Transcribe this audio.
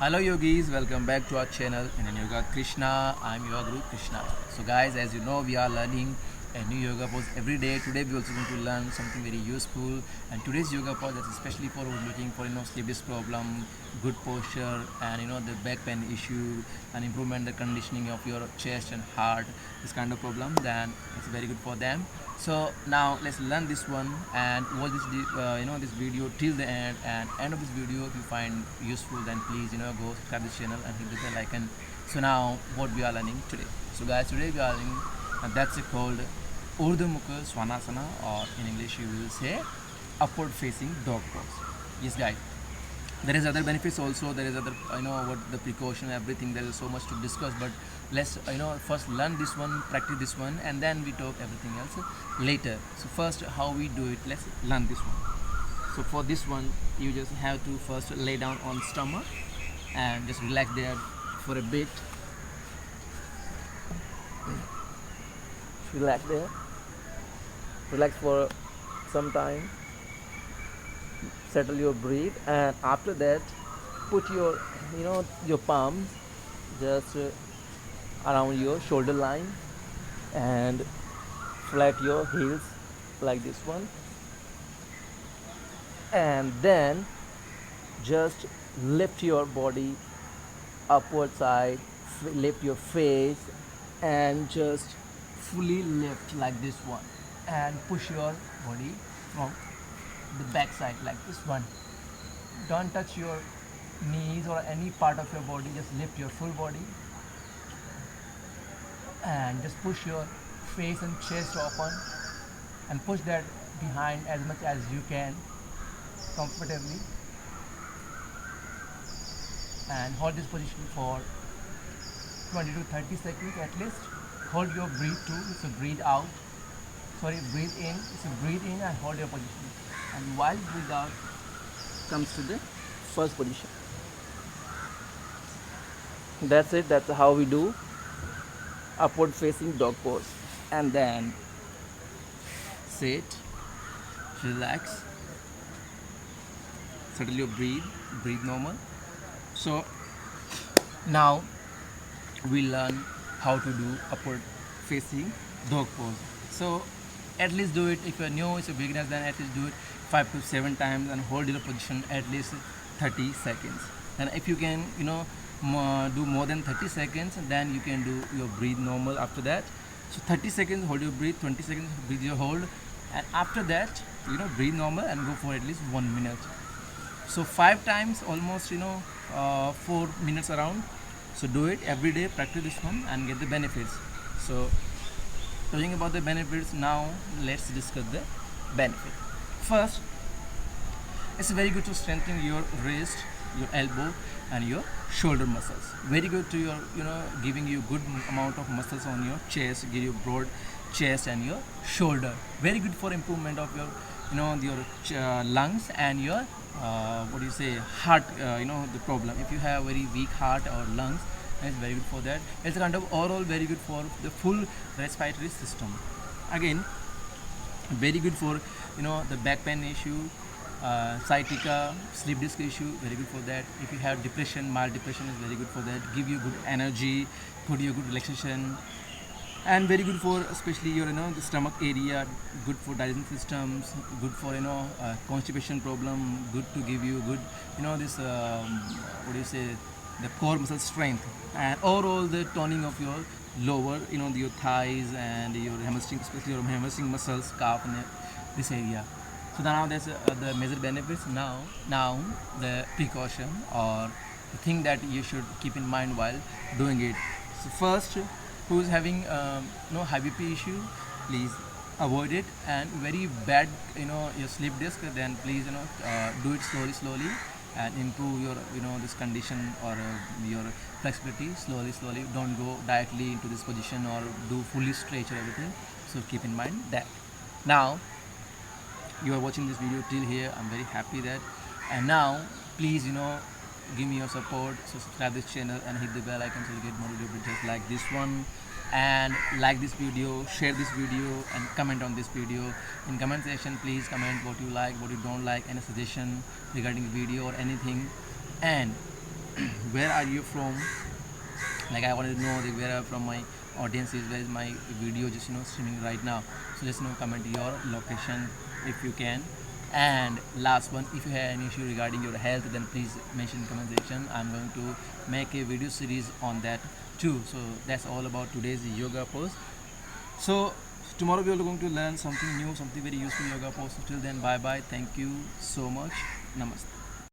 Hello yogis, welcome back to our channel in Yoga Krishna. I'm your Guru Krishna. So guys, as you know, we are learning a new yoga pose every day. Today we also going to learn something very useful. And today's yoga pose is especially for who's looking for sleep disc problem, good posture, and the back pain issue, and improvement the conditioning of your chest and heart. This kind of problem, then it's very good for them. So now let's learn this one and watch this video till the end of this video. If you find useful, then please go subscribe this channel and hit the bell icon. So now what we are learning today. So guys, today we are learning that's called Urdhva Mukha Svanasana, or in English you will say upward facing dog pose. Yes guys, there is other benefits also. There is other what the precaution, everything. There is so much to discuss, but let's first learn this one, practice this one, and then we talk everything else later. So first, how we do it, let's learn this one. So for this one, you just have to first lay down on stomach and just relax there for a bit. Relax there, relax for some time, settle your breath, and after that put your your palms just around your shoulder line and flat your heels like this one, and then just lift your body upward side, lift your face, and just fully lift like this one, and push your body from the back side like this one. Don't touch your knees or any part of your body, just lift your full body and just push your face and chest open and push that behind as much as you can comfortably, and hold this position for 20 to 30 seconds at least. Hold your breath too, so breathe out, breathe in, so breathe in and hold your position, and while breathe out comes to the first position. That's it. That's how we do upward facing dog pose. And then sit, relax, settle your breathe normal. So now we learn how to do upward facing dog pose. So at least do it. If you're new, if you're beginner, then at least do it 5 to 7 times and hold your position at least 30 seconds. And if you can do more than 30 seconds, then you can do your breathe normal after that. So 30 seconds hold your breath, 20 seconds breathe your hold, and after that breathe normal and go for at least 1 minute. So 5 times, almost 4 minutes around. So do it every day, practice this one and get the benefits. So talking about the benefits, now let's discuss the benefit. First, it's very good to strengthen your wrist, your elbow, and your shoulder muscles. Very good to your giving you good amount of muscles on your chest, give you broad chest and your shoulder. Very good for improvement of your lungs and your heart, the problem. If you have very weak heart or lungs, it's very good for that. It's kind of overall very good for the full respiratory system. Again, very good for the back pain issue, sciatica, sleep disc issue, very good for that. If you have depression, mild depression is very good for that. Give you good energy, put you good relaxation, and very good for especially your the stomach area, good for digestion systems, good for constipation problem, good to give you good this the core muscle strength, and overall the toning of your lower your thighs and your hamstring, especially your hamstring muscles, calf, and this area. So now there's the major benefits. Now the precaution or the thing that you should keep in mind while doing it. So first, who is having no high BP issue, please avoid it. And very bad your sleep disc, then please do it slowly and improve your this condition or your flexibility slowly. Don't go directly into this position or do fully stretch or everything. So keep in mind that. Now you are watching this video till here, I'm very happy that. And now please give me your support. So subscribe this channel and hit the bell icon so you get more videos just like this one. And like this video, share this video, and comment on this video. In comment section, please comment what you like, what you don't like, any suggestion regarding video or anything. And where are you from? Like, I wanted to know that where from my audience is, where is my video just streaming right now. So just comment your location if you can. And last one, if you have any issue regarding your health, then please mention in comment section. I'm going to make a video series on that too. So that's all about today's yoga pose. So tomorrow we are going to learn something new, something very useful yoga pose. Till then, bye bye, thank you so much, namaste.